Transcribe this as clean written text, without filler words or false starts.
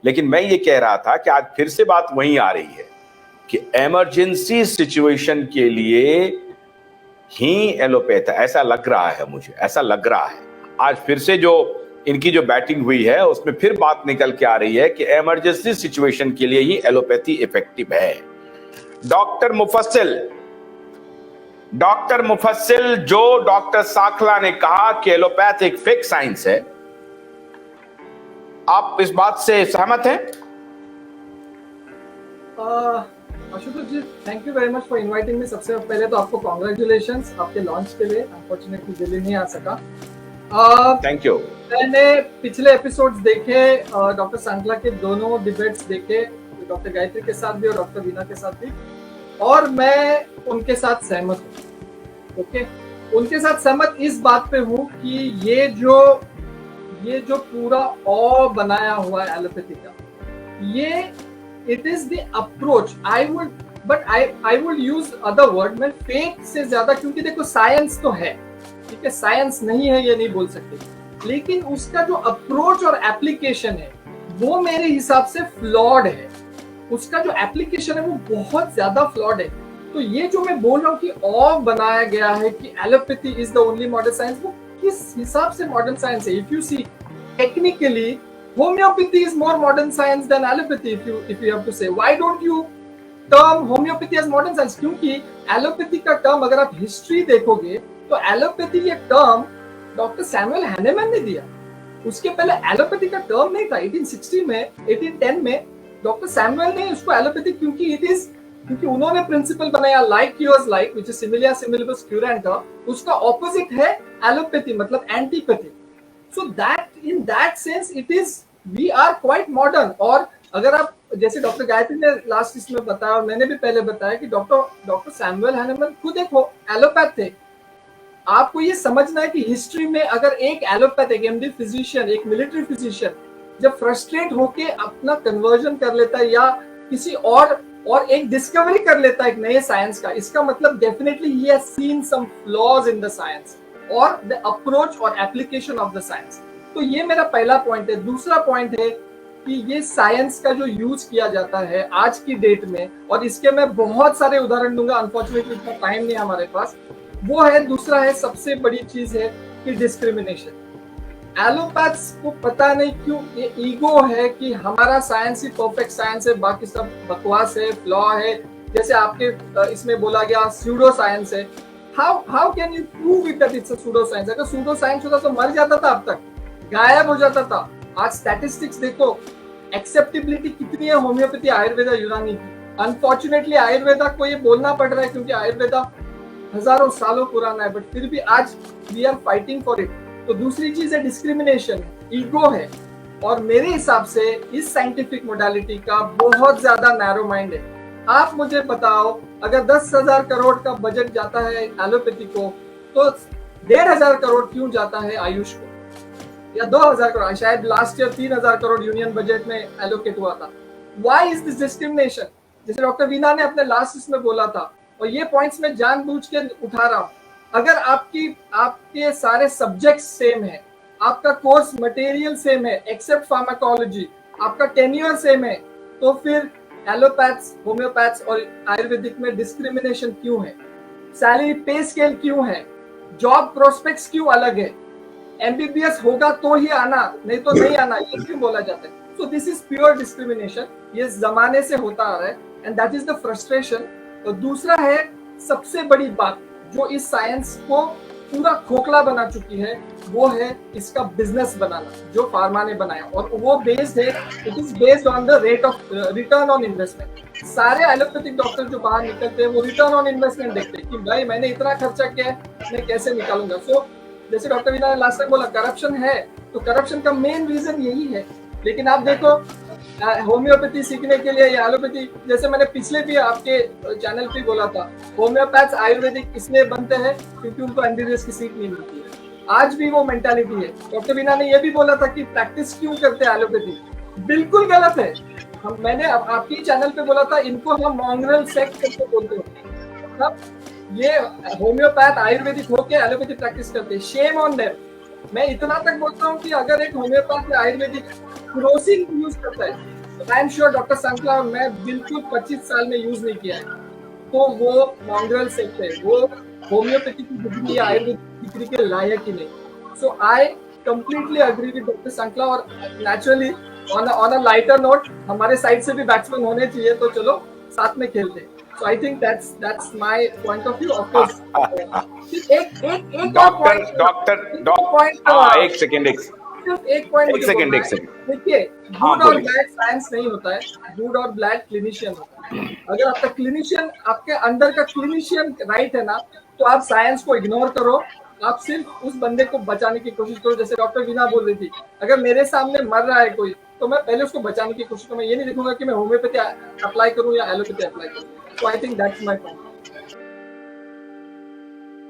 लेकिन मैं ये कह रहा था कि आज फिर से बात वहीं आ रही है कि इमरजेंसी सिचुएशन के लिए ही एलोपैथ, ऐसा लग रहा है, मुझे ऐसा लग रहा है। आज फिर से जो इनकी जो बैटिंग हुई है उसमें फिर बात निकल के आ रही है कि इमरजेंसी सिचुएशन के लिए ही एलोपैथी इफेक्टिव है। डॉक्टर मुफस्सिल जो डॉक्टर साखला ने कहा कि एलोपैथ एक फेक साइंस है, आप इस बात से सहमत हैं? Ashutosh ji, thank you very much for inviting me. सबसे पहले तो आपको कॉन्ग्रेचुलेशंस आपके लॉन्च के लिए। अनफॉर्चुनेटली दिल्ली नहीं आ सका। Thank you. मैंने पिछले एपिसोड्स देखे, डॉक्टर सांकला के दोनों डिबेट्स देखे, डॉक्टर गायत्री के साथ भी और डॉक्टर वीना के साथ भी, और मैं उनके साथ सहमत हूँ। ओके, उनके साथ सहमत इस बात पे हूँ कि ये जो पूरा बनाया हुआ है एलोपैथी का, ये it is the approach. I would use other word में फेक से ज्यादा, क्योंकि देखो साइंस तो है, ठीक है, साइंस नहीं है ये नहीं बोल सकते, लेकिन उसका जो अप्रोच और एप्लीकेशन है वो मेरे हिसाब से फ्लॉड है। उसका जो एप्लीकेशन है वो बहुत ज्यादा फ्लॉड है। तो ये जो मैं बोल रहा हूँ कि बनाया गया है कि allopathy is the only modern science, वो किस हिसाब से मॉडर्न साइंस है? If you see technically homeopathy is more modern science than allopathy, if you have to say. Why don't you term homeopathy as modern science? क्योंकि allopathy का term अगर आप history देखोगे तो एलोपैथी ये टर्म डॉक्टर सैमुअल हैनेमैन ने दिया। उसके पहले एलोपैथी का टर्म नहीं था। 1860 में 1810 में डॉक्टर सैमुअल ने उसको एलोपैथी, क्योंकि उन्होंने प्रिंसिपल बनाया like cures like, which is similia similibus curentur. उसका ऑपोजिट है एलोपैथी, मतलब antipathy. So that in that sense it is, we are quite modern। और अगर आप जैसे डॉक्टर गायत्री ने लास्ट इसमें बताया और मैंने भी पहले बताया कि डॉक्टर सैमुअल हैनेमैन खुद एक एलोपैथ थे। आपको ये समझना है कि हिस्ट्री में अगर एक एलोपैथ, एक एमडी फिजिशियन, एक मिलिट्री फिजिशियन जब फ्रस्ट्रेट होके अपना कन्वर्जन कर लेता है या किसी और एक डिस्कवरी कर लेता है एक नए साइंस का, इसका मतलब definitely he has seen some flaws in the science और द अप्रोच और एप्लीकेशन ऑफ द साइंस। तो ये मेरा पहला पॉइंट है। दूसरा पॉइंट है कि ये साइंस का जो यूज किया जाता है आज की डेट में, और इसके मैं बहुत सारे उदाहरण दूंगा, अनफॉर्चुनेटली इतना टाइम नहीं हमारे पास, वो है दूसरा है, सबसे बड़ी चीज है कि डिस्क्रिमिनेशन। एलोपैथ्स को पता नहीं क्यों ये ईगो है कि हमारा साइंस ही परफेक्ट साइंस है, बाकी सब बकवास है, फ्लॉ है। जैसे आपके इसमें बोला गया स्यूडो साइंस है। How can you prove it that it's a pseudoscience? अगर pseudoscience होता तो मर जाता था, अब तक गायब हो जाता था। आज स्टैटिस्टिक्स देखो, एक्सेप्टेबिलिटी कितनी है होम्योपैथी, आयुर्वेदा, यूनानी की। अनफॉर्चुनेटली आयुर्वेदा को ये बोलना पड़ रहा है क्योंकि आयुर्वेदा हजारों सालों पुराना है, बट फिर भी आज we are fighting for it. तो दूसरी चीज है डिस्क्रिमिनेशन, ईगो है, और मेरे हिसाब से इस साइंटिफिक मोडालिटी का बहुत ज्यादा नैरो माइंड है। आप मुझे बताओ, अगर 10,000 करोड़ का बजट जाता है एलोपैथी को, तो 1,500 करोड़ क्यों जाता है आयुष को, या 2,000 करोड़? शायद last year 3,000 crore union budget में एलोकेट हुआ था। Why is this discrimination? जैसे डॉक्टर वीना ने अपने लास्ट इसमें बोला था, और ये पॉइंट्स में जानबूझ के उठा रहा हूँ। अगर आपके सारे सब्जेक्ट सेम है, आपका कोर्स मटेरियल सेम है एक्सेप्ट फार्माकोलॉजी, आपका टेन्योर सेम है, तो फिर एलोपैथ्स, होम्योपैथ्स और आयुर्वेदिक में डिस्क्रिमिनेशन क्यों है? सैलरी पे स्केल क्यों है? जॉब प्रोस्पेक्ट्स क्यों अलग है? एमबीबीएस होगा तो ही आना, नहीं तो नहीं आना, ये क्यों बोला जाता है? So this is pure discrimination. ये जमाने से होता आ रहा है, and that is the frustration. तो दूसरा है सबसे बड़ी बात जो इस साइंस को पूरा खोखला बना चुकी है, वो है इसका बिजनेस बनाना, जो फार्मा ने बनाया, और वो बेस्ड है, it is based on the rate of return on investment. सारे एलोपैथिक डॉक्टर जो बाहर निकलते हैं वो रिटर्न ऑन इन्वेस्टमेंट देखते हैं कि भाई मैंने इतना खर्चा किया है, मैं कैसे निकालूंगा। सो जैसे डॉक्टर वीना ने लास्ट टाइम बोला करप्शन है, तो करप्शन का मेन रीजन यही है। लेकिन आप देखो होम्योपैथी सीखने के लिए या एलोपैथी, जैसे मैंने पिछले भी आपके चैनल पे बोला था, होम्योपैथ्स आयुर्वेदिक इसलिए बनते हैं क्योंकि उनको एमबीबीएस की सीट नहीं मिलती है। आज भी वो मेंटालिटी है। डॉक्टर वीना ने ये भी बोला था कि प्रैक्टिस क्यों करते हैं एलोपैथी, बिल्कुल गलत है। मैंने आपके चैनल पे बोला था, इनको हम मॉन्ग्रेल सेक्ट करके बोलते हैं। मतलब ये होम्योपैथ आयुर्वेदिक होके एलोपैथी प्रैक्टिस करते हैं, शेम ऑन देम। मैं इतना तक बोलता हूँ कि अगर एक होम्योपैथ या आयुर्वेदिक क्रोसिन यूज करता है, आई एम श्योर डॉक्टर सांकला मैं बिल्कुल 25 साल में यूज नहीं किया है, तो वो मॉन्ग्रेल सेक्ट है, वो होम्योपैथी की डिग्री या आयुर्वेदिक डिग्री के लायक ही नहीं। So I completely agree with doctor Sankla. और naturally on a lighter note हमारे साइड से भी बैट्समैन होने चाहिए, तो चलो साथ में खेलते। So I think that's my point of view. Of course एक डॉक्टर एक सेकंड देखिए, गुड और बैड साइंस नहीं होता है, गुड और बैड क्लिनिशियन होता है। अगर आपका क्लिनिशियन, आपके अंदर का क्लिनिशियन राइट है ना, तो आप साइंस को इग्नोर करो, आप सिर्फ उस बंदे को बचाने की कोशिश करो। जैसे डॉक्टर वीना बोल रही थी, अगर मेरे सामने मर रहा है कोई, तो मैं पहले उसको बचाने की कोशिश करूँ, मैं ये नहीं देखूंगा कि मैं होम्योपैथी अप्लाई करूँ या एलोपैथी अप्लाई करूँ। So I think that's my point.